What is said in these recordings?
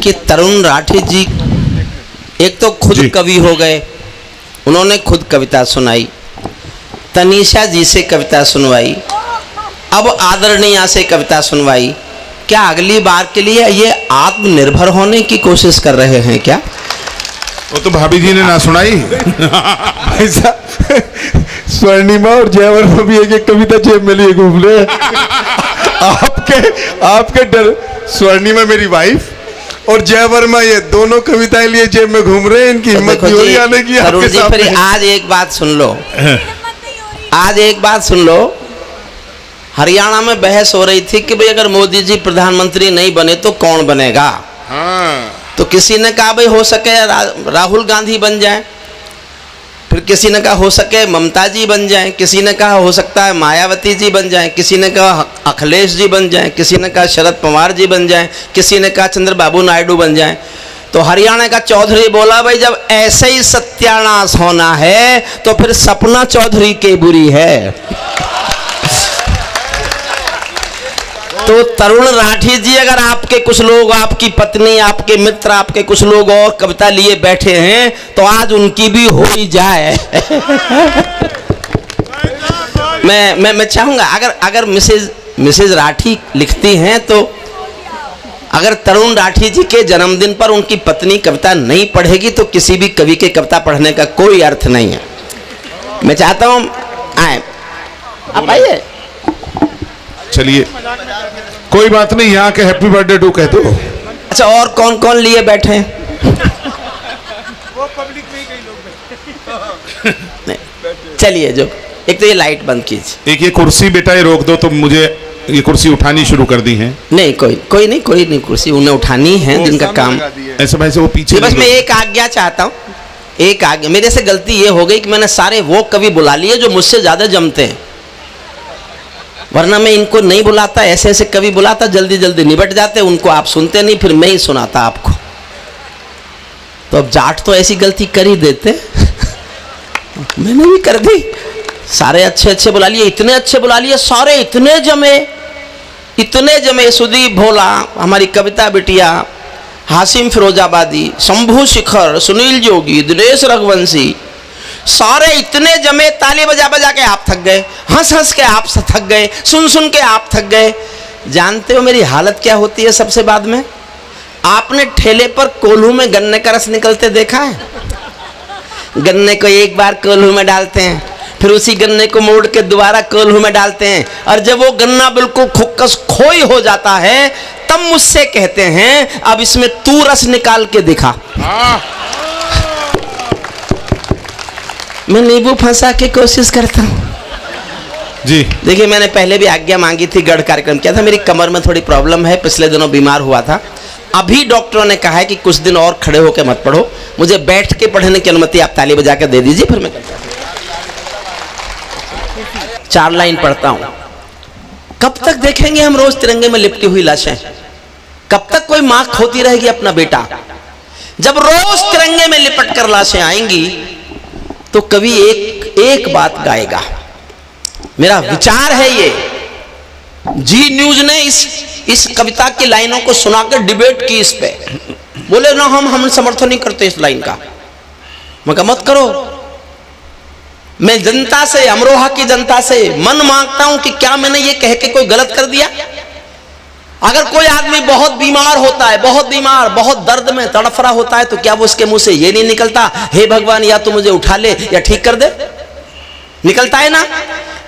कि तरुण राठी जी एक तो खुद कवि हो गए, उन्होंने खुद कविता सुनाई, तनीषा जी से कविता सुनवाई, अब आदरणीय से कविता सुनवाई। क्या अगली बार के लिए ये आत्मनिर्भर होने की कोशिश कर रहे हैं क्या? वो तो भाभी जी ने ना सुनाई। ऐसा स्वर्णिमा और जयवर्मा भी एक एक कविता जेब में लिए घूम रहे हैं। आपके डर स्वर्णिमा मेरी वाइफ और जयवर्मा ये दोनों कविताएं लिए जेब में घूम रहे हैं। इनकी हिम्मत नहीं हो रही आने की आपके सामने। आज एक बात सुन लो, आज एक बात सुन लो। हरियाणा में बहस हो रही थी कि भाई अगर मोदी जी प्रधानमंत्री नहीं बने तो कौन बनेगा। हाँ। तो किसी ने कहा भाई हो सके राहुल गांधी बन जाए, फिर किसी ने कहा हो सके ममता जी बन जाएं, किसी ने कहा हो सकता है मायावती जी बन जाएं, किसी ने कहा अखिलेश जी बन जाएं, किसी ने कहा शरद पवार जी बन जाएं, किसी ने कहा चंद्रबाबू नायडू बन जाएं। तो हरियाणा का चौधरी बोला भाई जब ऐसे ही सत्यानाश होना है तो फिर सपना चौधरी के बुरी है। तो तरुण राठी जी अगर आपके कुछ लोग, आपकी पत्नी, आपके मित्र, आपके कुछ लोग और कविता लिए बैठे हैं तो आज उनकी भी हो ही जाए। मैं चाहूंगा अगर मिसेज राठी लिखती हैं तो अगर तरुण राठी जी के जन्मदिन पर उनकी पत्नी कविता नहीं पढ़ेगी तो किसी भी कवि के कविता पढ़ने का कोई अर्थ नहीं है। मैं चाहता हूं आए, आप आइए। चलिए कोई बात नहीं, यहाँ के हैप्पी बर्थडे टू कहते हो। अच्छा और कौन कौन लिए बैठे हैं? वो पब्लिक में ही कई लोग बैठे। चलिए जो एक तो ये लाइट बंद कीजिए। एक ये कुर्सी बेटा ये रोक दो, तो मुझे ये कुर्सी उठानी शुरू कर दी है। नहीं कोई नहीं कुर्सी उन्हें उठानी है जिनका काम। ऐसे भाई से वो पीछे बस मैं एक आज्ञा चाहता हूँ, एक आज्ञा। मेरे से गलती ये हो गई कि मैंने सारे वो कवि बुला लिए जो मुझसे ज्यादा जमते हैं, वरना मैं इनको नहीं बुलाता। ऐसे ऐसे कवि बुलाता जल्दी जल्दी निबट जाते, उनको आप सुनते नहीं, फिर मैं ही सुनाता आपको। तो अब जाट तो ऐसी गलती कर ही देते। मैंने भी कर दी, सारे अच्छे अच्छे बुला लिए, इतने अच्छे बुला लिए, सारे इतने जमे। सुदीप भोला, हमारी कविता बिटिया, हासिम फिरोजाबादी, शंभू शिखर, सुनील जोगी, दिनेश रघुवंशी, सारे इतने जमे। ताली बजा बजा के आप थक गए, हंस हंस के आप थक गए, सुन सुन के आप थक गए। जानते हो मेरी हालत क्या होती है सबसे बाद में? आपने ठेले पर कोल्हू में गन्ने का रस निकलते देखा है? गन्ने को एक बार कोल्हू में डालते हैं, फिर उसी गन्ने को मोड़ के दोबारा कोल्हू में डालते हैं, और जब वो गन्ना बिल्कुल खुक्कस खोई हो जाता है तब मुझसे कहते हैं अब इसमें तू रस निकाल के दिखा। मैं नींबू फंसा के कोशिश करता हूँ जी। देखिए मैंने पहले भी आज्ञा मांगी थी, गढ़ कार्यक्रम किया था, मेरी कमर में थोड़ी प्रॉब्लम है, पिछले दिनों बीमार हुआ था। अभी डॉक्टरों ने कहा है कि कुछ दिन और खड़े होकर मत पढ़ो, मुझे बैठ के पढ़ने की अनुमति आप ताली बजा के दे दीजिए, फिर मैं 4 लाइन पढ़ता हूँ। कब तक देखेंगे हम रोज तिरंगे में लिपटी हुई लाशें? कब तक कोई माँ खोती रहेगी अपना बेटा? जब रोज तिरंगे में लिपट कर लाशें आएंगी तो कवि एक बात गाएगा। मेरा विचार है ये, जी न्यूज ने इस कविता की लाइनों को सुनाकर डिबेट की इस पे, बोले ना हम समर्थन नहीं करते इस लाइन का। मैं कहा मत करो, मैं जनता से, अमरोहा की जनता से मन मांगता हूं कि क्या मैंने ये कह के कोई गलत कर दिया? अगर कोई आदमी बहुत बीमार होता है, बहुत बीमार, बहुत दर्द में तड़फ रहा होता है, तो क्या वो उसके मुंह से ये नहीं निकलता हे भगवान या तो मुझे उठा ले या ठीक कर दे? निकलता है ना?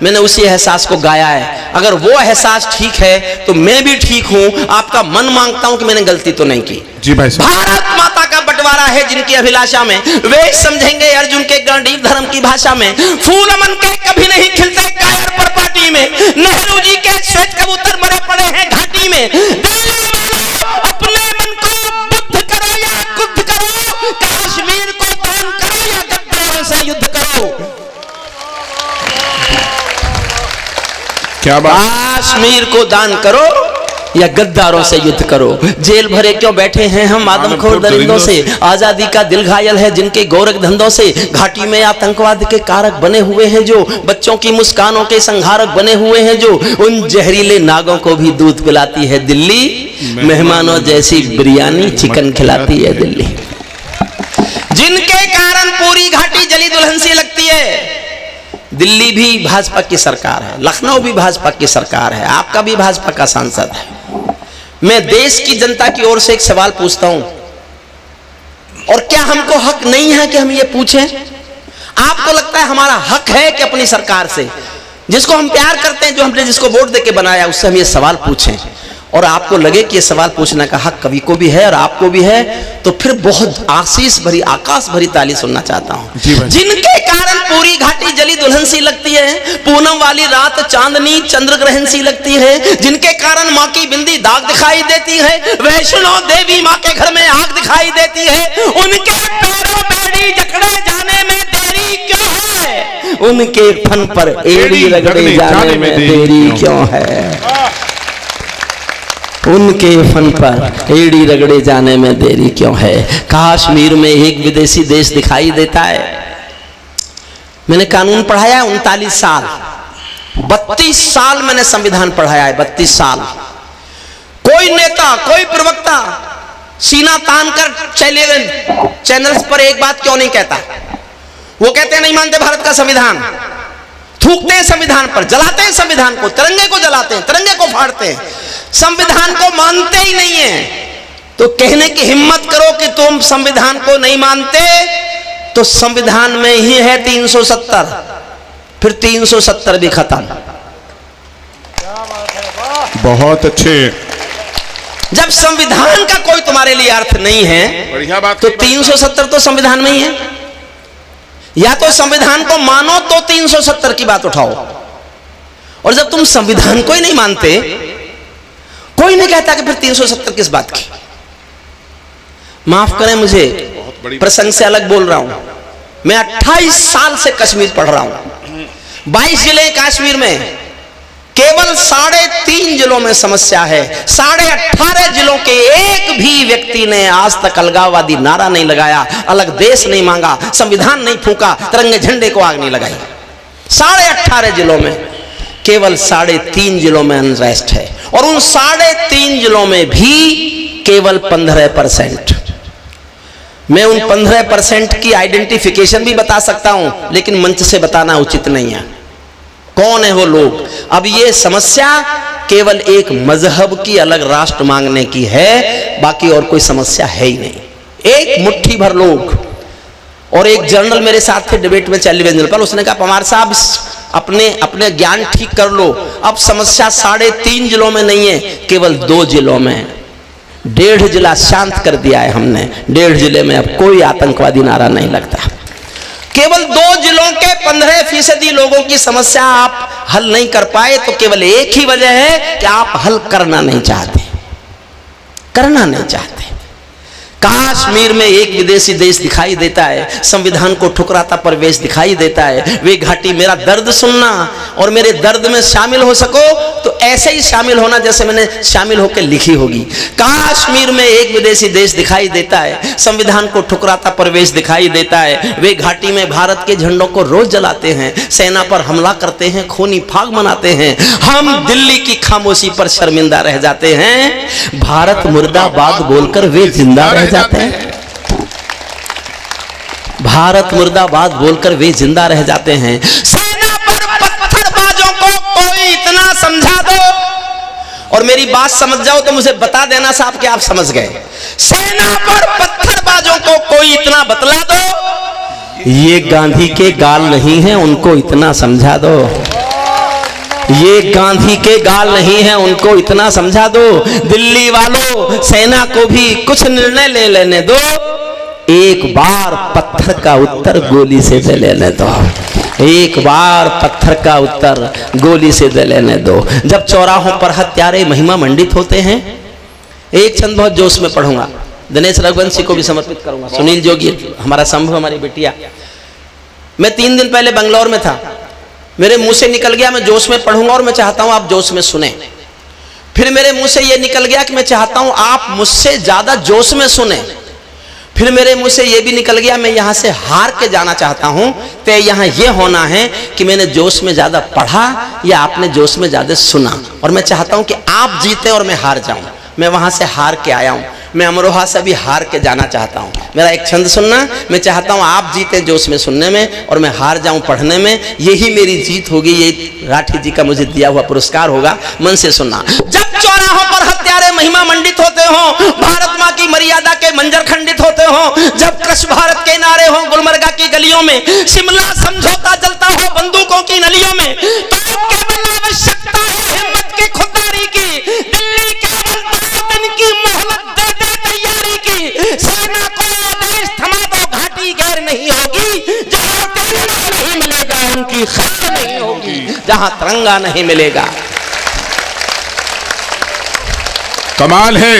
मैंने उसी एहसास को गाया है। अगर वो एहसास ठीक है तो मैं भी ठीक हूं। आपका मन मांगता हूं कि मैंने गलती तो नहीं की। जी भाई साहब। भारत माता का बंटवारा है जिनकी अभिलाषा में, वे समझेंगे अर्जुन के गांडीव धर्म की भाषा में। फूल अमन के कभी नहीं खिलते कायर पर पार्टी में, नेहरू जी के श्वेत कबूतर मरे पड़े हैं घाटी में। अपने मन को बुद्ध करो या कुद्ध करो, कश्मीर को दान करो या गद्दारों से युद्ध करो। क्या बात? कश्मीर को दान करो या गद्दारों से युद्ध करो। जेल भरे क्यों बैठे हैं हम आदमखोर दरिंदों से, आजादी का दिल घायल है जिनके गोरख धंधों से। घाटी में आतंकवाद के कारक बने हुए हैं जो, बच्चों की मुस्कानों के संहारक बने हुए हैं जो, उन जहरीले नागों को भी दूध पिलाती है दिल्ली, मेहमानों जैसी बिरयानी चिकन खिलाती है दिल्ली। जिनके कारण पूरी घाटी जली दुल्हन सी लगती है। दिल्ली भी भाजपा की सरकार है, लखनऊ भी भाजपा की सरकार है, आपका भी भाजपा का सांसद है। मैं देश की जनता की ओर से एक सवाल पूछता हूं, और क्या हमको हक नहीं है कि हम ये पूछें? आपको लगता है हमारा हक है कि अपनी सरकार से, जिसको हम प्यार करते हैं, जो हमने जिसको वोट देके बनाया, उससे हम ये सवाल पूछें? और आपको लगे कि ये सवाल पूछने का हक कवि को भी है और आपको भी है, तो फिर बहुत आशीष भरी, आकाश भरी ताली सुनना चाहता हूं। जिनके कारण पूरी घाटी जली दुल्हन सी लगती है, पूनम वाली रात चांदनी चंद्र ग्रहण सी लगती है, जिनके कारण माँ की बिंदी दाग दिखाई देती है, वैष्णो देवी माँ के घर में आग दिखाई देती है, उनके पैरों बेड़ी जकड़े जाने में देरी क्यों है? उनके फन पर एड़ी रगड़े जाने में देरी क्यों है? उनके फन पर एड़ी रगड़े जाने में देरी क्यों है? कश्मीर में एक विदेशी देश दिखाई देता है। मैंने कानून पढ़ाया 39 साल, 32 साल मैंने संविधान पढ़ाया है, 32 साल। कोई नेता, कोई प्रवक्ता सीना तान कर चैनल्स पर एक बात क्यों नहीं कहता? वो कहते हैं नहीं मानते भारत का संविधान, थूकते हैं संविधान पर, जलाते हैं संविधान को, तिरंगे को जलाते हैं, तिरंगे को फाड़ते हैं, संविधान को मानते ही नहीं है। तो कहने की हिम्मत करो कि तुम संविधान को नहीं मानते, तो संविधान में ही है 370, फिर 370 भी खत्म। बहुत अच्छे। जब संविधान का कोई तुम्हारे लिए अर्थ नहीं है, बढ़िया बात, तो 370 तो संविधान में ही है। या तो संविधान को मानो तो 370 की बात उठाओ, और जब तुम संविधान को ही नहीं मानते, कोई नहीं कहता कि फिर 370 किस बात की। माफ करें मुझे, प्रसंग से अलग बोल रहा हूं। मैं 28 साल से कश्मीर पढ़ रहा हूं, 22 जिले कश्मीर में, केवल 3.5 जिलों में समस्या है। 18.5 जिलों के एक भी व्यक्ति ने आज तक अलगाववादी नारा नहीं लगाया, अलग देश नहीं मांगा, संविधान नहीं फूंका, तिरंगे झंडे को आग नहीं लगाई। 18.5 जिलों में केवल 3.5 जिलों में अनरेस्ट है, और उन 3.5 जिलों में भी केवल 15%। मैं उन 15% की आइडेंटिफिकेशन भी बता सकता हूं, लेकिन मंच से बताना उचित नहीं है। कौन है वो लोग? अब ये समस्या केवल एक मजहब की अलग राष्ट्र मांगने की है, बाकी और कोई समस्या है ही नहीं। एक मुट्ठी भर लोग, और एक जर्नल मेरे साथ थे डिबेट में टेलीविजन पर, उसने कहा पवार साहब अपने ज्ञान ठीक कर लो, अब समस्या 3.5 जिलों में नहीं है, केवल 2 जिलों में। 1.5 जिला शांत कर दिया है हमने, 1.5 जिले में अब कोई आतंकवादी नारा नहीं लगता। केवल 2 जिलों के 15% लोगों की समस्या आप हल नहीं कर पाए, तो केवल एक ही वजह है कि आप हल करना नहीं चाहते, करना नहीं चाहते। कश्मीर में एक विदेशी देश दिखाई देता है, संविधान को ठुकराता परवेश दिखाई देता है। वे घाटी मेरा दर्द सुनना और मेरे दर्द में शामिल हो सको तो ऐसे ही शामिल होना जैसे मैंने शामिल होकर लिखी होगी। कश्मीर में एक विदेशी देश दिखाई देता है, संविधान को ठुकराता परवेश दिखाई देता है। वे घाटी में भारत के झंडों को रोज जलाते हैं, सेना पर हमला करते हैं, खूनी फाग मनाते हैं। हम दिल्ली की खामोशी पर शर्मिंदा रह जाते हैं। भारत मुर्दाबाद बोलकर वे जिंदा रह जाते हैं। भारत मुर्दाबाद बोलकर वे जिंदा रह जाते हैं। सेना पर पत्थरबाजों को कोई इतना समझा दो, और मेरी बात समझ जाओ तो मुझे बता देना साहब कि आप समझ गए। सेना पर पत्थरबाजों को कोई इतना बतला दो, ये गांधी के गाल नहीं है, उनको इतना समझा दो। ये गांधी के गाल नहीं है, उनको इतना समझा दो। दिल्ली वालों, सेना को भी कुछ निर्णय ले लेने दो, एक बार पत्थर का उत्तर गोली से दे लेने दो। एक बार पत्थर का उत्तर गोली से दे लेने दो। जब चौराहों पर हत्यारे महिमा मंडित होते हैं, एक छंद बहुत जोश में पढ़ूंगा, दिनेश रघुवंशी को भी समर्पित करूंगा, सुनील जोगी हमारा संभव, हमारी बेटिया। मैं 3 दिन पहले बंगलौर में था, मेरे मुंह से निकल गया, मैं जोश में पढ़ूंगा और मैं चाहता हूं आप जोश में सुने। फिर मेरे मुंह से ये निकल गया कि मैं चाहता हूं आप मुझसे ज्यादा जोश में सुने। फिर मेरे मुंह से ये भी निकल गया मैं यहां से हार के जाना चाहता हूं। तो यहां ये होना है कि मैंने जोश में ज्यादा पढ़ा या आपने जोश में ज्यादा सुना, और मैं चाहता हूं कि आप जीते और मैं हार जाऊं। मैं वहां से हार के आया हूं, मैं अमरोहा से भी हार के जाना चाहता हूं। मेरा एक छंद सुनना, मैं चाहता हूं आप जीते जोश में सुनने में और मैं हार जाऊं पढ़ने में। यही मेरी जीत होगी, ये राठी जी का मुझे दिया हुआ पुरस्कार होगा। मन से सुनना। जब चौराहों पर हत्यारे महिमा मंडित होते हो, भारत माँ की मर्यादा के मंजर खंडित होते हो, जब कृष्ण भारत के नारे हो गुलमर्गा की गलियों में, शिमला समझौता जलता हो बंदूकों की नलियों में, तो केवल आवश्यकता है हिम्मत की खुददारी की। दिल्ली केवल की मोहलत दे दे तैयारी की, सेना को आदेश थमा दो घाटी गैर नहीं होगी। जहां तिरंगा नहीं मिलेगा उनकी खैर नहीं होगी, जहां तिरंगा नहीं मिलेगा। कमाल है।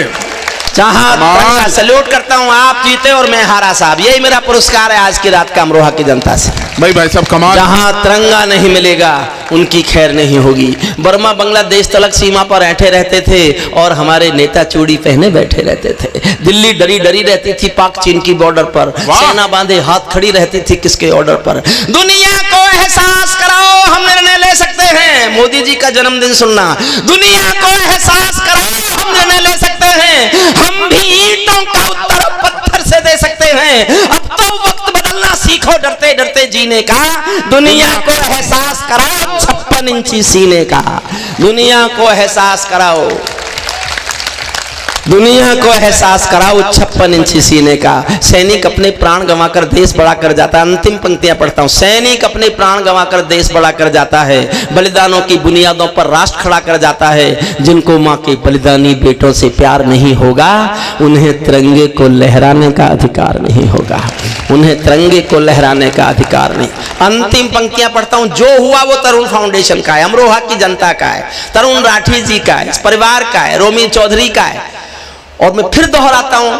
जहां सल्यूट करता हूं आप जीते और मैं हारा साहब। यही मेरा पुरस्कार है आज की रात का अमरोहा की जनता से। भाई साहब कमाल। जहां तिरंगा नहीं मिलेगा उनकी खैर नहीं होगी। बर्मा बांग्लादेश तलक सीमा पर बैठे रहते थे और हमारे नेता चूड़ी पहने बैठे रहते थे। दिल्ली डरी डरी रहती थी पाक चीन की बॉर्डर पर, सेना बांधे हाथ खड़ी रहती थी किसके ऑर्डर पर। दुनिया को एहसास कराओ हम निर्णय ले सकते हैं। मोदी जी का जन्मदिन सुनना। दुनिया को एहसास कराओ हम निर्णय ले सकते हैं, हम भी ईंटों का उत्तर पत्थर से दे सकते हैं। अब तो वक्त बदलना सीखो डरते डरते जीने का। दुनिया को एहसास कराओ 56 इंची सीने का। दुनिया को एहसास कराओ, दुनिया को एहसास कराओ 56 इंची सीने का। सैनिक अपने प्राण गंवाकर देश बड़ा कर जाता है। अंतिम पंक्तियां पढ़ता हूं। सैनिक अपने प्राण गंवाकर देश बड़ा कर जाता है, बलिदानों की बुनियादों पर राष्ट्र खड़ा कर जाता है। जिनको मां के बलिदानी बेटों से प्यार नहीं होगा उन्हें तिरंगे को लहराने का अधिकार नहीं होगा, उन्हें तिरंगे को लहराने का अधिकार नहीं। अंतिम पंक्तियां पढ़ता हूं। जो हुआ वो तरुण फाउंडेशन का है, अमरोहा की जनता का है, तरुण राठी जी का है, इस परिवार का है, रोमी चौधरी का है। और मैं फिर दोहराता हूं,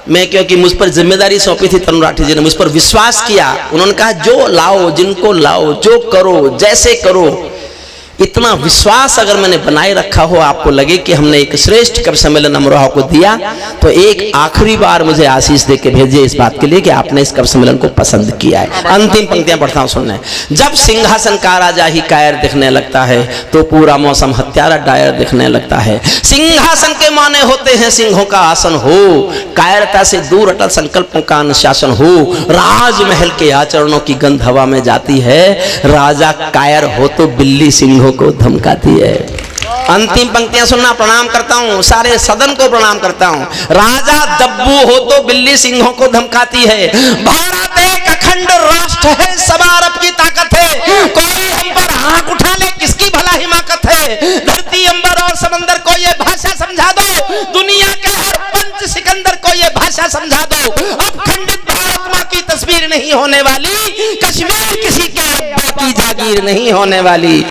मैं क्योंकि मुझ पर जिम्मेदारी सौंपी थी तरुण राठी जी ने, मुझ पर विश्वास किया। उन्होंने कहा जो लाओ, जिनको लाओ, जो करो, जैसे करो। इतना विश्वास अगर मैंने बनाए रखा हो, आपको लगे कि हमने एक श्रेष्ठ कवि सम्मेलन अमरोहा को दिया, तो एक आखिरी बार मुझे आशीष दे के भेजिए इस बात के लिए कि आपने इस कवि सम्मेलन को पसंद किया है। अंतिम पंक्तियां पढ़ता हूं, सुनने। जब सिंहासन का राजा ही कायर दिखने लगता है तो पूरा मौसम हत्यारा डायर दिखने लगता है। सिंहासन के माने होते हैं सिंहों का आसन हो, कायरता से दूर अटल संकल्पों का अनुशासन हो। राजमहल के आचरणों की गंध हवा में जाती है, राजा कायर हो तो बिल्ली सिंहों को धमकाती है। अंतिम पंक्तियां सुनना। प्रणाम करता हूं, सारे सदन को प्रणाम करता हूं। राजा दब्बू हो तो बिल्ली सिंहों को धमकाती है। भारत एक अखंड राष्ट्र है, सवा अरब की ताकत है। कोई हम पर आंख उठा ले किसकी भला हिमाकत है। धरती अंबर और समंदर को ये भाषा समझा दो, दुनिया के हर पंच सिकंदर को ये भाषा समझा दो। अब खंडित भारत मां की तस्वीर नहीं होने वाली, कश्मीर किसी के अब्बा की जागीर नहीं होने वाली।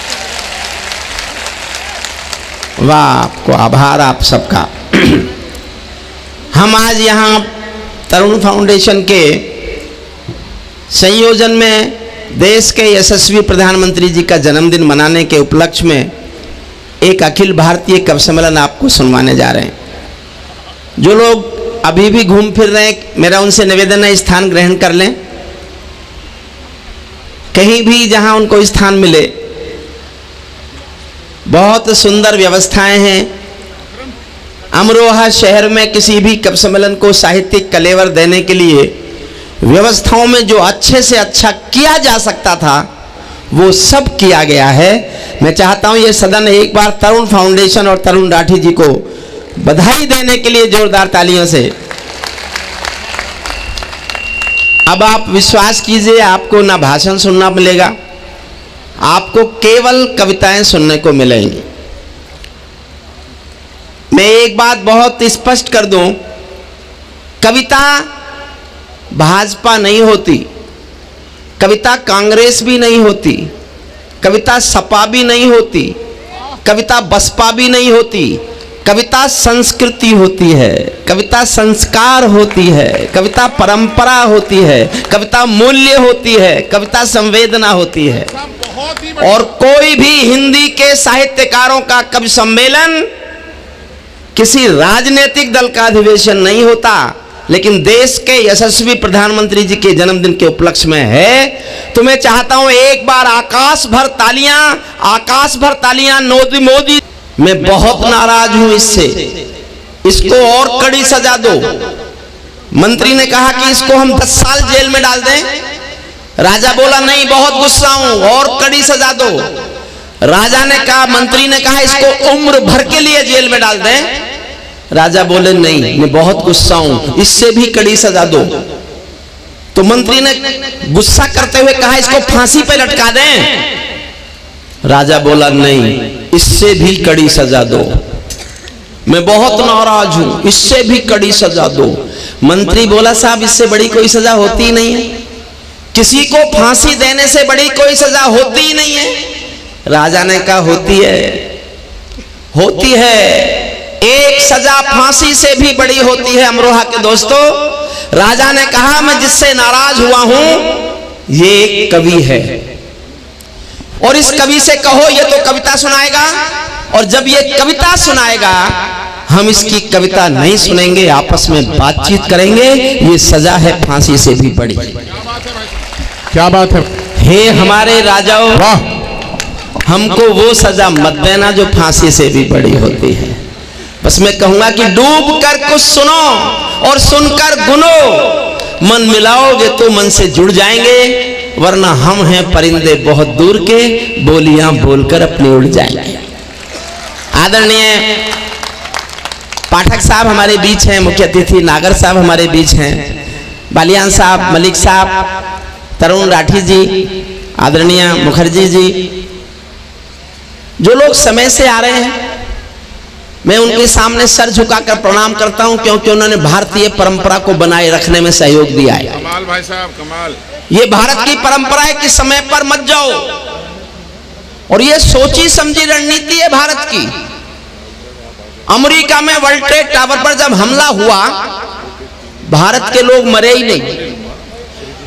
वाह, आपको आभार आप सबका। हम आज यहाँ तरुण फाउंडेशन के संयोजन में देश के यशस्वी प्रधानमंत्री जी का जन्मदिन मनाने के उपलक्ष्य में एक अखिल भारतीय कवि सम्मेलन आपको सुनवाने जा रहे हैं। जो लोग अभी भी घूम फिर रहे हैं, मेरा उनसे निवेदन है स्थान ग्रहण कर लें। कहीं भी जहां उनको स्थान मिले। बहुत सुंदर व्यवस्थाएं हैं। अमरोहा शहर में किसी भी कवि सम्मेलन को साहित्यिक कलेवर देने के लिए व्यवस्थाओं में जो अच्छे से अच्छा किया जा सकता था वो सब किया गया है। मैं चाहता हूं ये सदन एक बार तरुण फाउंडेशन और तरुण राठी जी को बधाई देने के लिए जोरदार तालियों से। अब आप विश्वास कीजिए, आपको ना भाषण सुनना मिलेगा, आपको केवल कविताएं सुनने को मिलेंगी। मैं एक बात बहुत स्पष्ट कर दूं, कविता भाजपा नहीं होती, कविता कांग्रेस भी नहीं होती, कविता सपा भी नहीं होती, कविता बसपा भी नहीं होती। कविता संस्कृति होती है, कविता संस्कार होती है, कविता परंपरा होती है, कविता मूल्य होती है, कविता संवेदना होती है। और कोई भी हिंदी के साहित्यकारों का कवि सम्मेलन किसी राजनीतिक दल का अधिवेशन नहीं होता, लेकिन देश के यशस्वी प्रधानमंत्री जी के जन्मदिन के उपलक्ष्य में है, तो मैं चाहता हूं एक बार आकाश भर तालियां मोदी। मैं बहुत नाराज हूं इससे, इसको और कड़ी सजा दो। मंत्री ने कहा कि इसको हम 10 साल जेल में डाल दें। राजा बोला नहीं, बहुत गुस्सा हूं, और कड़ी सजा दो। राजा ने कहा, मंत्री ने कहा इसको उम्र भर के लिए जेल में डाल दें। राजा बोले नहीं, मैं बहुत गुस्सा हूं, इससे भी कड़ी सजा दो। तो मंत्री ने गुस्सा करते हुए कहा इसको फांसी पे लटका दें। राजा बोला नहीं, इससे भी कड़ी सजा दो। मैं बहुत नाराज हूं, इससे भी कड़ी सजा दो। मंत्री बोला साहब इससे बड़ी कोई सजा होती ही नहीं है, किसी को फांसी देने से बड़ी कोई सजा होती ही नहीं है। राजा ने कहा होती है, एक सजा फांसी से भी बड़ी होती है अमरोहा के दोस्तों। राजा ने कहा मैं जिससे नाराज हुआ हूं ये एक कवि है, और इस कवि से कहो ये तो कविता सुनाएगा, और जब ये कविता सुनाएगा हम इसकी कविता नहीं सुनेंगे, आपस में बातचीत करेंगे। ये सजा है फांसी से भी बड़ी। क्या बात है। हे हमारे राजाओं, वाह, हमको वो सजा मत देना जो फांसी से भी बड़ी होती है। बस मैं कहूंगा कि डूब कर कुछ सुनो और सुनकर गुनो, मन मिलाओगे तो मन से जुड़ जाएंगे, वरना हम हैं परिंदे बहुत दूर के, बोलियां बोलकर अपनी उड़ जाएंगे। आदरणीय पाठक साहब हमारे बीच हैं, मुख्य अतिथि नागर साहब हमारे बीच हैं, बालियान साहब, मलिक साहब, तरुण राठी जी, आदरणीय मुखर्जी जी, जो लोग समय से आ रहे हैं, मैं उनके सामने सर झुकाकर प्रणाम करता हूं, क्योंकि उन्होंने भारतीय परंपरा को बनाए रखने में सहयोग दिया है। कमाल भाई साहब, कमाल। ये भारत की परंपरा है कि समय पर मत जाओ, और ये सोची समझी रणनीति है भारत की। अमेरिका में वर्ल्ड ट्रेड टावर पर जब हमला हुआ, भारत के लोग मरे ही नहीं,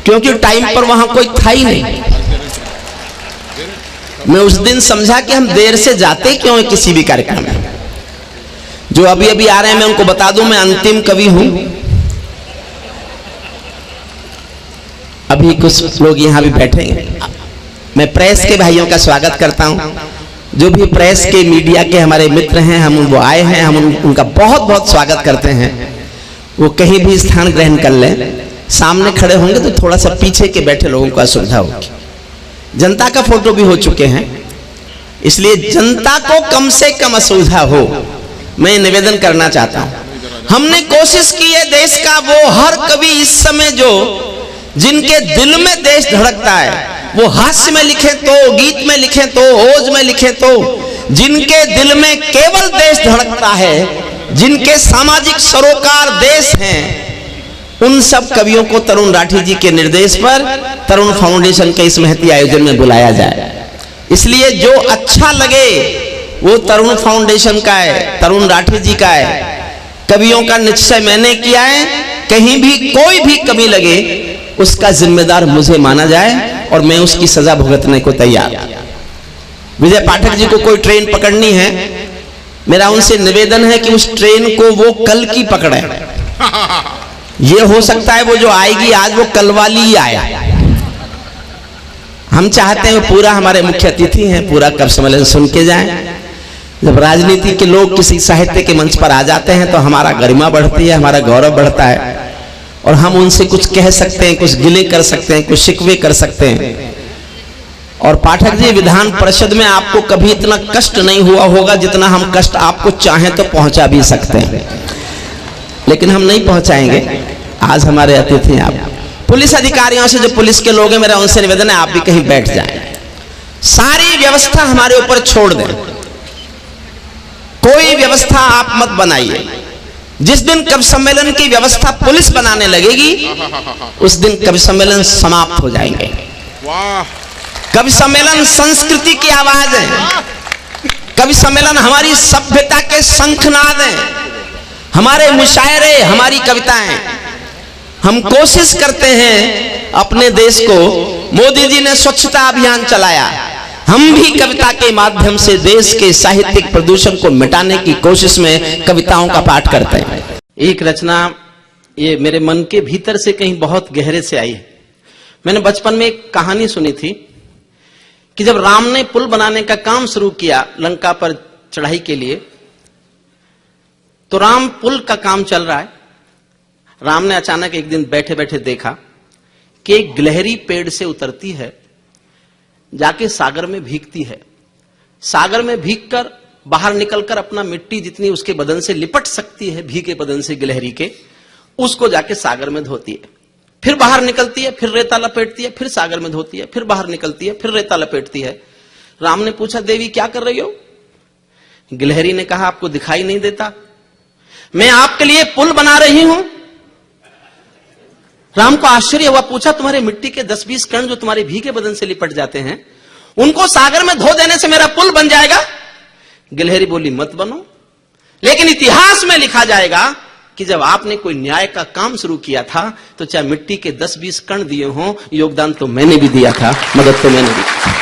क्योंकि टाइम पर वहां कोई था ही नहीं। मैं उस दिन समझा कि हम देर से जाते क्यों है किसी भी कार्यक्रम में। जो अभी अभी आ रहे हैं मैं उनको बता दूं, मैं अंतिम कवि हूं। अभी कुछ लोग यहां भी बैठेंगे। मैं प्रेस के भाइयों का स्वागत करता हूं, जो भी प्रेस के मीडिया के हमारे मित्र हैं, हम वो आए हैं, हम उनका बहुत बहुत स्वागत करते हैं। वो कहीं भी स्थान ग्रहण कर लें, सामने खड़े होंगे तो थोड़ा सा पीछे के बैठे लोगों को असुविधा होगी। जनता का फोटो भी हो चुके हैं, इसलिए जनता को कम से कम असुविधा हो, मैं निवेदन करना चाहता हूं। हमने कोशिश की है देश का वो हर कवि इस समय जो जिनके दिल में देश धड़कता है, वो हास्य में लिखे तो, गीत में लिखे तो, ओज में लिखे तो, जिनके दिल में केवल देश धड़कता है, जिनके सामाजिक सरोकार देश हैं, उन सब कवियों को तरुण राठी जी के निर्देश पर तरुण फाउंडेशन के इस महती आयोजन में बुलाया जाए। इसलिए जो अच्छा लगे वो तरुण फाउंडेशन का है, तरुण राठी जी का है। कवियों का निश्चय मैंने किया है, कहीं भी कोई भी कमी लगे उसका जिम्मेदार मुझे माना जाए, और मैं उसकी सजा भुगतने को तैयार। विजय पाठक जी को कोई ट्रेन पकड़नी है, मेरा उनसे निवेदन है कि उस ट्रेन को वो कल की पकड़े। ये हो सकता है वो जो आएगी आज वो कल वाली ही आया। हम चाहते हैं पूरा, हमारे मुख्य अतिथि हैं, पूरा कवि सम्मेलन सुन के जाएं। जब राजनीति के लोग किसी साहित्य के मंच पर आ जाते हैं तो हमारा गरिमा बढ़ती है, हमारा गौरव बढ़ता है, और हम उनसे कुछ कह सकते हैं, कुछ गिले कर सकते हैं, कुछ शिकवे कर सकते हैं। और पाठक जी, विधान परिषद में आपको कभी इतना कष्ट नहीं हुआ होगा जितना हम कष्ट आपको चाहें तो पहुंचा भी सकते हैं, लेकिन हम नहीं पहुंचाएंगे। आज हमारे अतिथि हैं आप, पुलिस अधिकारियों से, जो पुलिस के लोग हैं, मेरा उनसे निवेदन है आप भी कहीं बैठ जाएं, सारी व्यवस्था हमारे ऊपर छोड़ दें, कोई व्यवस्था आप मत बनाइए। जिस दिन कवि सम्मेलन की व्यवस्था पुलिस बनाने लगेगी, उस दिन कवि सम्मेलन समाप्त हो जाएंगे। कवि सम्मेलन संस्कृति की आवाज है, कवि सम्मेलन हमारी सभ्यता के शंखनाद हैं, हमारे मुशायरे, हमारी कविताएं। हम कोशिश करते हैं अपने देश को, मोदी जी ने स्वच्छता अभियान चलाया, हम भी कविता के माध्यम से देश के साहित्यिक प्रदूषण को मिटाने की कोशिश में कविताओं का पाठ करते हैं। एक रचना ये मेरे मन के भीतर से कहीं बहुत गहरे से आई है। मैंने बचपन में एक कहानी सुनी थी कि जब राम ने पुल बनाने का काम शुरू किया लंका पर चढ़ाई के लिए, तो राम पुल का काम चल रहा है। राम ने अचानक एक दिन बैठे बैठे देखा कि एक गिलहरी पेड़ से उतरती है, जाके सागर में भीगती है। सागर में भीगकर बाहर निकलकर अपना मिट्टी जितनी उसके बदन से लिपट सकती है, भीगे बदन से गिलहरी के, उसको जाके सागर में धोती है। फिर बाहर निकलती है, फिर रेता लपेटती है, फिर सागर में धोती है, फिर बाहर निकलती है, फिर रेता लपेटती है। राम ने पूछा, देवी क्या कर रही हो? गिलहरी ने कहा, आपको दिखाई नहीं देता? मैं आपके लिए पुल बना रही हूं। राम को आश्चर्य हुआ, पूछा, तुम्हारे मिट्टी के 10-20 कण जो तुम्हारे भीगे बदन से लिपट जाते हैं, उनको सागर में धो देने से मेरा पुल बन जाएगा? गिलहरी बोली, मत बनो, लेकिन इतिहास में लिखा जाएगा कि जब आपने कोई न्याय का काम शुरू किया था तो चाहे मिट्टी के 10-20 कण दिए हों, योगदान तो मैंने भी दिया था, मदद तो मैंने भी की।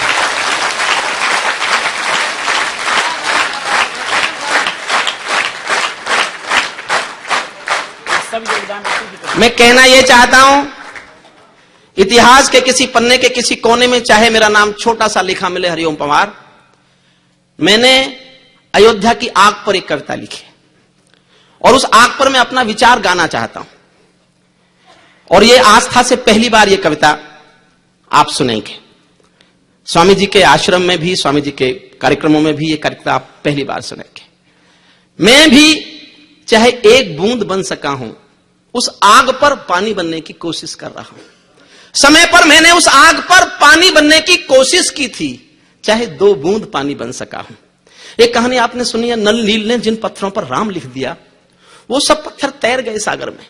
मैं कहना यह चाहता हूं, इतिहास के किसी पन्ने के किसी कोने में चाहे मेरा नाम छोटा सा लिखा मिले, हरिओम पवार, मैंने अयोध्या की आग पर एक कविता लिखी और उस आग पर मैं अपना विचार गाना चाहता हूं। और यह आस्था से पहली बार यह कविता आप सुनेंगे। स्वामी जी के आश्रम में भी, स्वामी जी के कार्यक्रमों में भी यह कविता आप पहली बार सुनेंगे। मैं भी चाहे एक बूंद बन सका हूं, उस आग पर पानी बनने की कोशिश कर रहा हूं। समय पर मैंने उस आग पर पानी बनने की कोशिश की थी, चाहे 2 बूंद पानी बन सका हूं। एक कहानी आपने सुनी है, नल नील ने जिन पत्थरों पर राम लिख दिया, वो सब पत्थर तैर गए सागर में।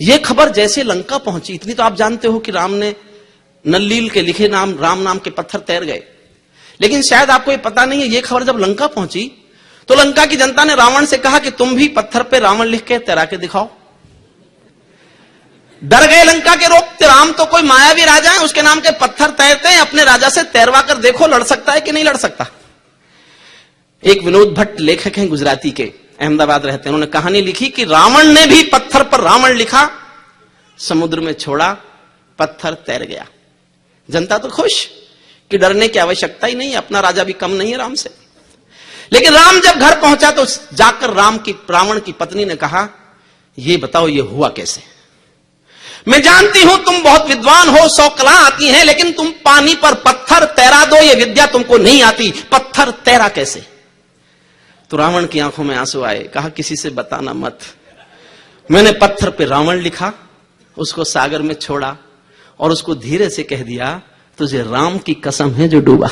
यह खबर जैसे लंका पहुंची, इतनी तो आप जानते हो कि राम ने नल नील के लिखे नाम राम नाम के पत्थर तैर गए। लेकिन शायद आपको यह पता नहीं है, यह खबर जब लंका पहुंची तो लंका की जनता ने रावण से कहा कि तुम भी पत्थर पे रावण लिख के तैरा के दिखाओ। डर गए लंका के रोकते, राम तो कोई मायावी राजा है, उसके नाम के पत्थर तैरते हैं, अपने राजा से तैरवा कर देखो लड़ सकता है कि नहीं लड़ सकता। एक विनोद भट्ट लेखक हैं गुजराती के, अहमदाबाद रहते हैं, उन्होंने कहानी लिखी कि रावण ने भी पत्थर पर रावण लिखा, समुद्र में छोड़ा, पत्थर तैर गया। जनता तो खुश कि डरने की आवश्यकता ही नहीं, अपना राजा भी कम नहीं है राम से। लेकिन राम जब घर पहुंचा तो जाकर रावण की पत्नी ने कहा, ये बताओ ये हुआ कैसे? मैं जानती हूं तुम बहुत विद्वान हो, 100 कला आती हैं, लेकिन तुम पानी पर पत्थर तैरा दो, ये विद्या तुमको नहीं आती, पत्थर तैरा कैसे? तो रावण की आंखों में आंसू आए, कहा किसी से बताना मत। मैंने पत्थर पे रावण लिखा, उसको सागर में छोड़ा और उसको धीरे से कह दिया, तुझे राम की कसम है जो डूबा।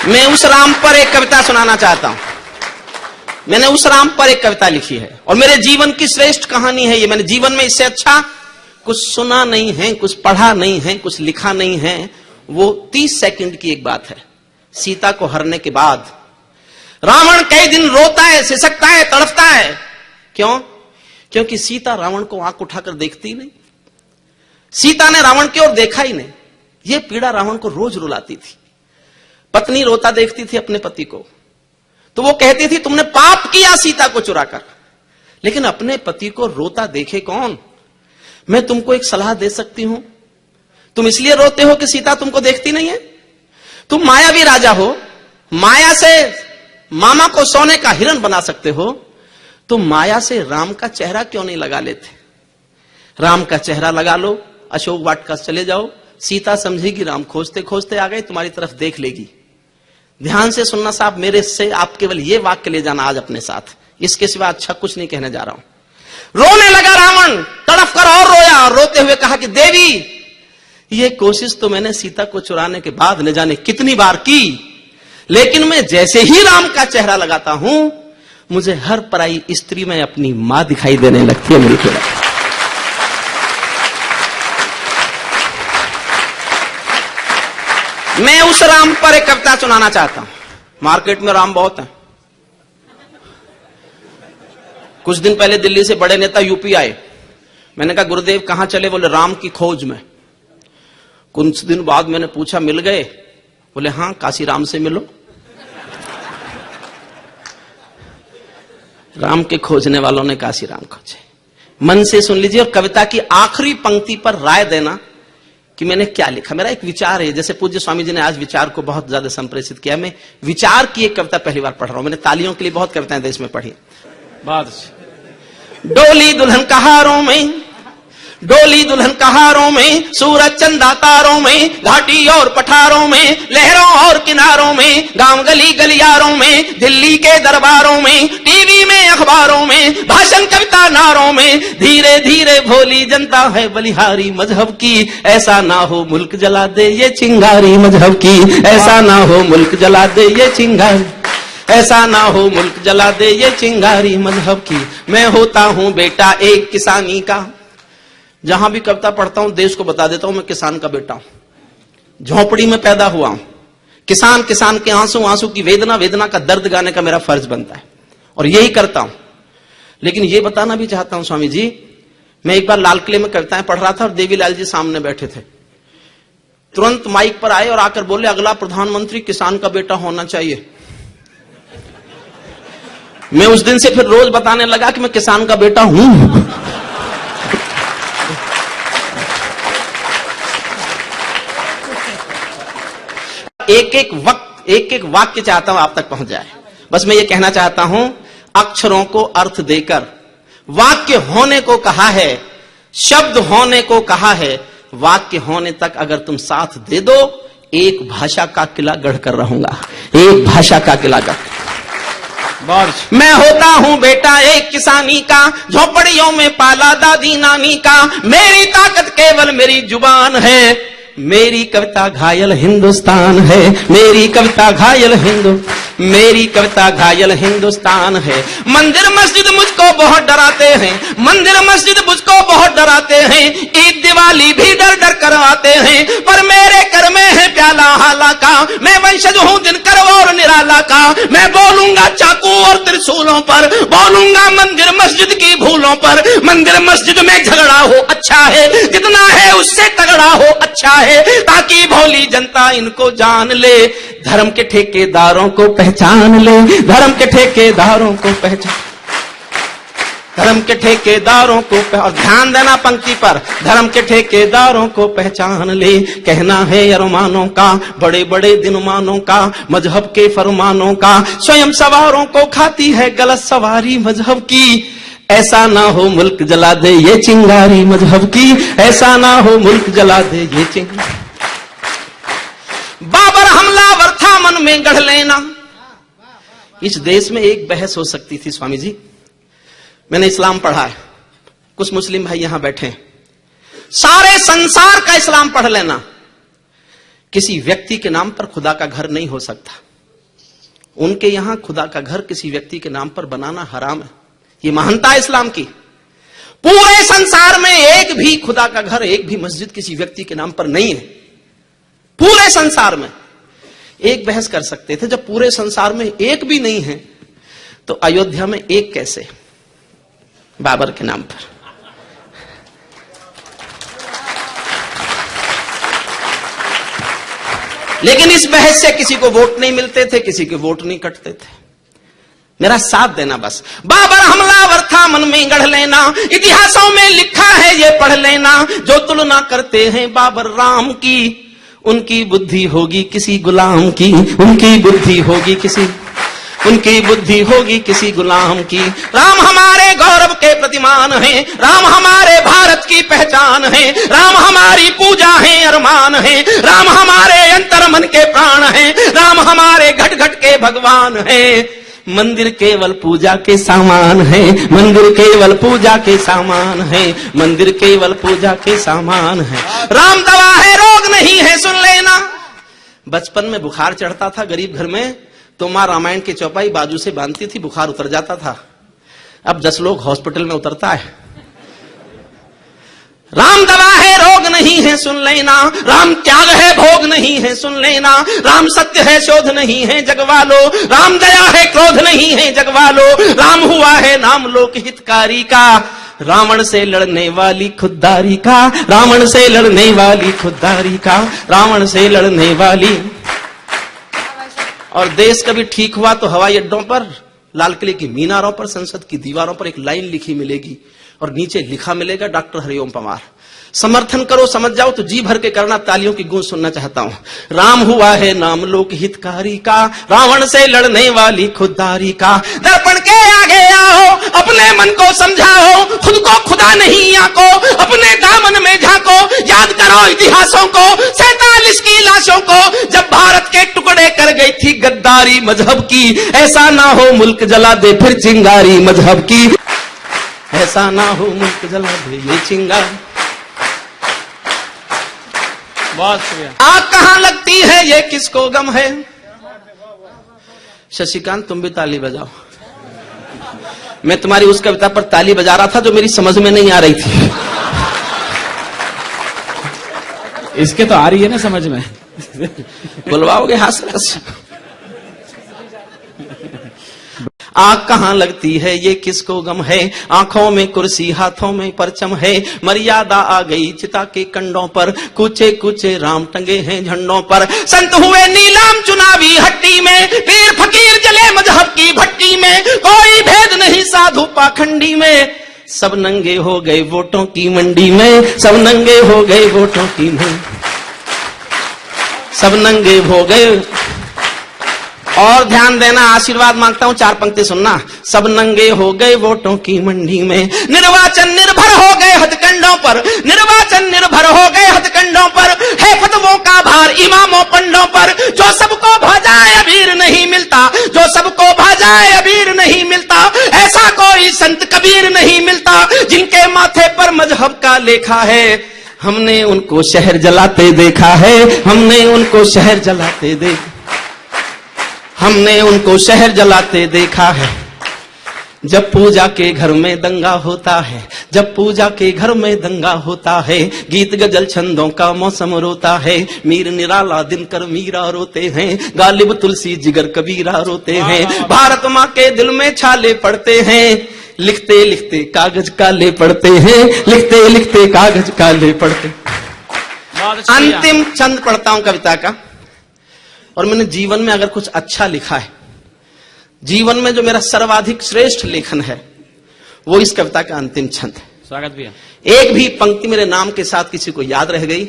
मैं उस राम पर एक कविता सुनाना चाहता हूं। मैंने उस राम पर एक कविता लिखी है और मेरे जीवन की श्रेष्ठ कहानी है ये। मैंने जीवन में इससे अच्छा कुछ सुना नहीं है, कुछ पढ़ा नहीं है, कुछ लिखा नहीं है। वो 30 सेकंड की एक बात है। सीता को हरने के बाद रावण कई दिन रोता है, सिसकता है, तड़पता है। क्यों? क्योंकि सीता रावण को आंख उठाकर देखती नहीं, सीता ने रावण की ओर देखा ही नहीं। यह पीड़ा रावण को रोज रुलाती थी। पत्नी रोता देखती थी अपने पति को तो वो कहती थी तुमने पाप किया सीता को चुराकर। लेकिन अपने पति को रोता देखे कौन? मैं तुमको एक सलाह दे सकती हूं। तुम इसलिए रोते हो कि सीता तुमको देखती नहीं है। तुम मायावी राजा हो, माया से मामा को सोने का हिरण बना सकते हो, तुम माया से राम का चेहरा क्यों नहीं लगा लेते? राम का चेहरा लगा लो, अशोक वाटिका चले जाओ, सीता समझेगी राम खोजते खोजते आ गए, तुम्हारी तरफ देख लेगी। ध्यान से सुनना साहब, मेरे से आप केवल ये वाक्य ले जाना आज अपने साथ, इसके सिवा अच्छा कुछ नहीं कहने जा रहा हूं। रोने लगा रावण, तड़प कर और रोया और रोते हुए कहा कि देवी, ये कोशिश तो मैंने सीता को चुराने के बाद न जाने कितनी बार की, लेकिन मैं जैसे ही राम का चेहरा लगाता हूं, मुझे हर पराई स्त्री में अपनी मां दिखाई देने लगती है। मेरी पीड़ा मैं उस राम पर एक कविता सुनाना चाहता हूं। मार्केट में राम बहुत है। कुछ दिन पहले दिल्ली से बड़े नेता यूपी आए, मैंने कहा गुरुदेव कहां चले? बोले राम की खोज में। कुछ दिन बाद मैंने पूछा मिल गए? बोले हां, काशी राम से मिलो। राम के खोजने वालों ने काशी राम खोजे। मन से सुन लीजिए। और कविता की आखिरी पंक्ति पर राय देना कि मैंने क्या लिखा। मेरा एक विचार है, जैसे पूज्य स्वामी जी ने आज विचार को बहुत ज्यादा संप्रेषित किया। मैं विचार की एक कविता पहली बार पढ़ रहा हूं। मैंने तालियों के लिए बहुत कविताएं देश में पढ़ी। डोली दुल्हन कहारों में, डोली दुल्हन कहारों में, सूरज चंदा तारों में, घाटी और पठारों में, लहरों और किनारों में, गांव गली गलियारों में, दिल्ली के दरबारों में, टीवी में अखबारों में, भाषण कविता नारों में, धीरे धीरे भोली जनता है बलिहारी मजहब की। ऐसा ना हो मुल्क जला दे ये चिंगारी मजहब की। ऐसा ना हो मुल्क जला दे ये चिंगारी, ऐसा ना हो मुल्क जला दे ये चिंगारी मजहब की। मैं होता हूं बेटा एक किसानी का। जहां भी कविता पढ़ता हूं देश को बता देता हूं मैं किसान का बेटा हूं। झोपड़ी में पैदा हुआ हूं। किसान, किसान के आंसू, आंसू की वेदना, वेदना का दर्द गाने का मेरा फर्ज बनता है और यही करता हूं। लेकिन यह बताना भी चाहता हूं स्वामी जी, मैं एक बार लाल किले में कविताएं पढ़ रहा था और देवीलाल जी सामने बैठे थे। तुरंत माइक पर आए और आकर बोले अगला प्रधानमंत्री किसान का बेटा होना चाहिए। मैं उस दिन से फिर रोज बताने लगा कि मैं किसान का बेटा हूं। एक एक वाक्य चाहता हूं आप तक पहुंच जाए। बस मैं ये कहना चाहता हूं, अक्षरों को अर्थ देकर वाक्य होने को कहा है, शब्द होने को कहा है। वाक्य होने तक अगर तुम साथ दे दो, एक भाषा का किला गढ़कर रहूंगा। एक भाषा का किला गढ़। मैं होता हूं बेटा एक किसानी का, झोपड़ियों में पाला दादी नानी का। मेरी ताकत केवल मेरी जुबान है। मेरी कविता घायल हिंदुस्तान है। मेरी कविता घायल मेरी कविता घायल हिंदुस्तान है। मंदिर मस्जिद मुझको बहुत डराते हैं। मंदिर मस्जिद मुझको बहुत डराते हैं। ईद दिवाली भी डर डर करवाते हैं। पर मेरे कर में है प्याला हाला का। मैं वंशज हूं दिनकर और निराला का। मैं बोलूंगा चाकू और त्रिशूलों पर, बोलूंगा मंदिर मस्जिद की भूलों पर। मंदिर मस्जिद में झगड़ा हो अच्छा है, जितना है उससे तगड़ा हो अच्छा है, ताकि भोली जनता इनको जान ले। धर्म के ठेकेदारों को पहचान ले। धर्म के ठेकेदारों को पहचान, धर्म के ठेकेदारों को और ध्यान देना पंक्ति पर, धर्म के ठेकेदारों को पहचान ले। कहना है अरमानों का, बड़े बड़े दिनमानों का, मजहब के फरमानों का। स्वयं सवारों को खाती है गलत सवारी मजहब की। ऐसा ना हो मुल्क जला दे ये चिंगारी मजहब की। ऐसा ना हो मुल्क जला दे ये चिंगारी। बाबर हमलावर था मन में गढ़ लेना। इस देश में एक बहस हो सकती थी स्वामी जी। मैंने इस्लाम पढ़ा है, कुछ मुस्लिम भाई यहां बैठे हैं। सारे संसार का इस्लाम पढ़ लेना, किसी व्यक्ति के नाम पर खुदा का घर नहीं हो सकता। उनके यहां खुदा का घर किसी व्यक्ति के नाम पर बनाना हराम है। ये महानता है इस्लाम की। पूरे संसार में एक भी खुदा का घर, एक भी मस्जिद किसी व्यक्ति के नाम पर नहीं है। पूरे संसार में एक बहस कर सकते थे, जब पूरे संसार में एक भी नहीं है तो अयोध्या में एक कैसे? बाबर के नाम पर। लेकिन इस बहस से किसी को वोट नहीं मिलते थे, किसी के वोट नहीं कटते थे। मेरा साथ देना बस। बाबर हमलावर था मन में गढ़ लेना। इतिहासों में लिखा है ये पढ़ लेना। जो तुलना करते हैं बाबर राम की, उनकी बुद्धि होगी किसी गुलाम की। उनकी बुद्धि होगी किसी, उनकी बुद्धि होगी किसी गुलाम की। राम हमारे गौरव के प्रतिमान हैं। राम हमारे भारत की पहचान है। राम हमारी पूजा है, अरमान है। राम हमारे अंतर मन के प्राण हैं। राम हमारे घट घट के भगवान हैं। मंदिर केवल पूजा के सामान है। मंदिर केवल पूजा के सामान है। मंदिर केवल पूजा के सामान है। राम दवा है, रोग नहीं है, सुन लेना। बचपन में बुखार चढ़ता था गरीब घर में, तो मां रामायण की चौपाई बाजू से बांधती थी, बुखार उतर जाता था। अब 10 लोग हॉस्पिटल में उतरता है। राम दवा है, रोग नहीं है, सुन लेना। राम त्याग है, भोग नहीं है, सुन लेना। राम सत्य है, शोध नहीं है, जगवालो। राम दया है, क्रोध नहीं है, जगवालो। राम हुआ है नाम लोक हितकारी का। रावण से लड़ने वाली खुददारी का, रावण से लड़ने वाली खुददारी का, रावण से लड़ने वाली। और देश कभी ठीक हुआ तो हवाई अड्डों पर, लाल किले की मीनारों पर, संसद की दीवारों पर एक लाइन लिखी मिलेगी और नीचे लिखा मिलेगा डॉक्टर हरिओम पवार। समर्थन करो, समझ जाओ तो जी भर के करना, तालियों की गूंज सुनना चाहता हूं। राम हुआ है नाम लोक हितकारी का, रावण से लड़ने वाली खुददारी का। दर्पण के आगे आओ, अपने मन को समझाओ, खुद को खुदा नहीं आको, अपने दामन में झांको, याद करो इतिहासों को, 47 की लाशों को, जब भारत के टुकड़े कर गई थी गद्दारी मजहब की। ऐसा ना हो मुल्क जला दे फिर चिंगारी मजहब की, ऐसा ना हो मुल्क जला दे ये चिंगारी। बहुत शुक्रिया। आग कहां लगती है ये किसको गम है। शशिकांत तुम भी ताली बजाओ। मैं तुम्हारी उस कविता पर ताली बजा रहा था जो मेरी समझ में नहीं आ रही थी। इसके तो आ रही है ना समझ में। बुलवाओगे हास्य रस। आग कहां लगती है ये किसको गम है, आंखों में कुर्सी हाथों में परचम है। मर्यादा आ गई चिता के कंडों पर, कुचे कुचे राम टंगे हैं झंडों पर। संत हुए नीलाम चुनावी हट्टी में, पीर फकीर जले मजहब की भट्टी में। कोई भेद नहीं साधु पाखंडी में, सब नंगे हो गए वोटों की मंडी में, सब नंगे हो गए वोटों की मंडी, सब नंगे हो गए। और ध्यान देना, आशीर्वाद मांगता हूं, 4 पंक्ति सुनना। सब नंगे हो गए वोटों की मंडी में, निर्वाचन निर्भर हो गए हथकंडों पर, निर्वाचन निर्भर हो गए हथकंडों पर। है फतवों का भार इमामों पंडों पर, जो सबको भाजाए अबीर नहीं मिलता, जो सबको भाजाए अबीर नहीं मिलता। ऐसा कोई संत कबीर नहीं मिलता, जिनके माथे पर मजहब का लेखा है। हमने उनको शहर जलाते देखा है, हमने उनको शहर जलाते देखा, हमने उनको शहर जलाते देखा है। जब पूजा के घर में दंगा होता है, जब पूजा के घर में दंगा होता है। गीत गजल छंदों का मौसम रोता है, मीर निराला दिनकर मीरा रोते हैं, गालिब तुलसी जिगर कबीरा रोते हैं। भारत माँ के दिल में छाले पड़ते हैं, लिखते लिखते कागज काले पड़ते हैं, लिखते लिखते कागज काले पड़ते। अंतिम छंद पढ़ता हूं कविता का। और मैंने जीवन में अगर कुछ अच्छा लिखा है, जीवन में जो मेरा सर्वाधिक श्रेष्ठ लेखन है, वो इस कविता का अंतिम छंद है। स्वागत भैया। एक भी पंक्ति मेरे नाम के साथ किसी को याद रह गई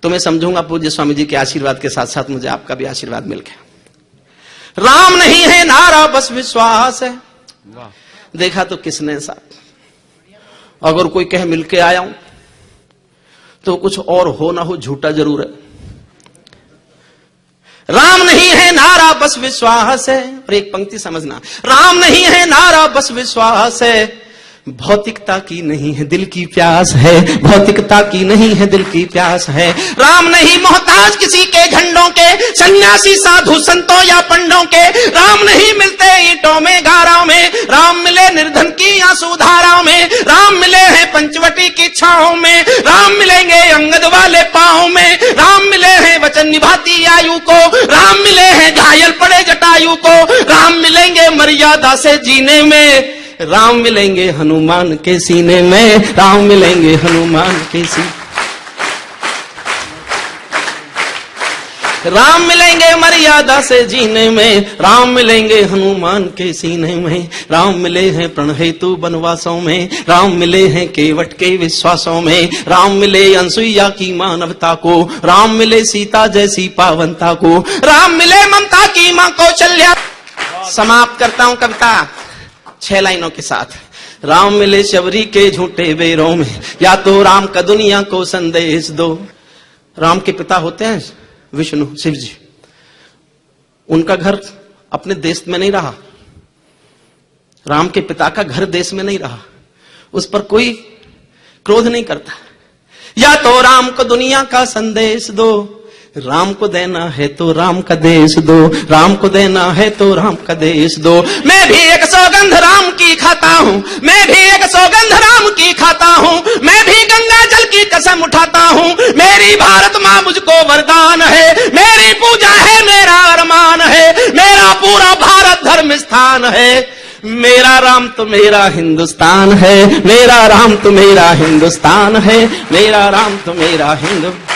तो मैं समझूंगा पूज्य स्वामी जी के आशीर्वाद के साथ साथ मुझे आपका भी आशीर्वाद मिल गया। राम नहीं है नारा बस विश्वास है। देखा तो किसने साथ, अगर कोई कहे मिलके आया हूं तो कुछ और हो ना हो झूठा जरूर है। राम नहीं है नारा बस विश्वास है। और एक पंक्ति समझना, राम नहीं है नारा बस विश्वास है, भौतिकता की नहीं है दिल की प्यास है, भौतिकता की नहीं है दिल की प्यास है। राम नहीं मोहताज किसी के झंडों के, सन्यासी साधु संतों या पंडों के। राम नहीं मिलते ईंटों में गारा में, राम मिले निर्धन की आंसू धारा में। राम मिले हैं पंचवटी की छाओं में, राम मिलेंगे अंगद वाले पांव में। राम मिले हैं वचन निभाती आयु को, राम मिले हैं घायल पड़े जटायु को। राम मिलेंगे मर्यादा से जीने में, राम मिलेंगे हनुमान के सीने में, राम मिलेंगे हनुमान के सीने। राम मिलेंगे मर्यादा से जीने में, राम मिलेंगे हनुमान के सीने में। राम मिले हैं प्रण हेतु बनवासों में, राम मिले हैं केवट के विश्वासों में। राम मिले अनसुईया की मानवता को, राम मिले सीता जैसी पावनता को। राम मिले ममता की मां कौशल्या। समाप्त करता हूं कविता 6 लाइनों के साथ। राम मिले शबरी के झूठे बेरों में, या तो राम का दुनिया को संदेश दो। राम के पिता होते हैं विष्णु शिव जी, उनका घर अपने देश में नहीं रहा, राम के पिता का घर देश में नहीं रहा, उस पर कोई क्रोध नहीं करता। या तो राम को दुनिया का संदेश दो, राम को देना है तो राम का देश दो, राम को देना है तो राम का देश दो। मैं भी एक सौगंध राम की खाता हूँ, मैं भी एक सौगंध राम की खाता हूँ। मैं भी गंगा जल की कसम उठाता हूँ, मेरी भारत माँ मुझको वरदान है। मेरी पूजा है मेरा अरमान है, मेरा पूरा भारत धर्म स्थान है। मेरा राम तो मेरा हिंदुस्तान है, मेरा राम तो मेरा हिंदुस्तान है, मेरा राम तो मेरा हिंदुस्तान।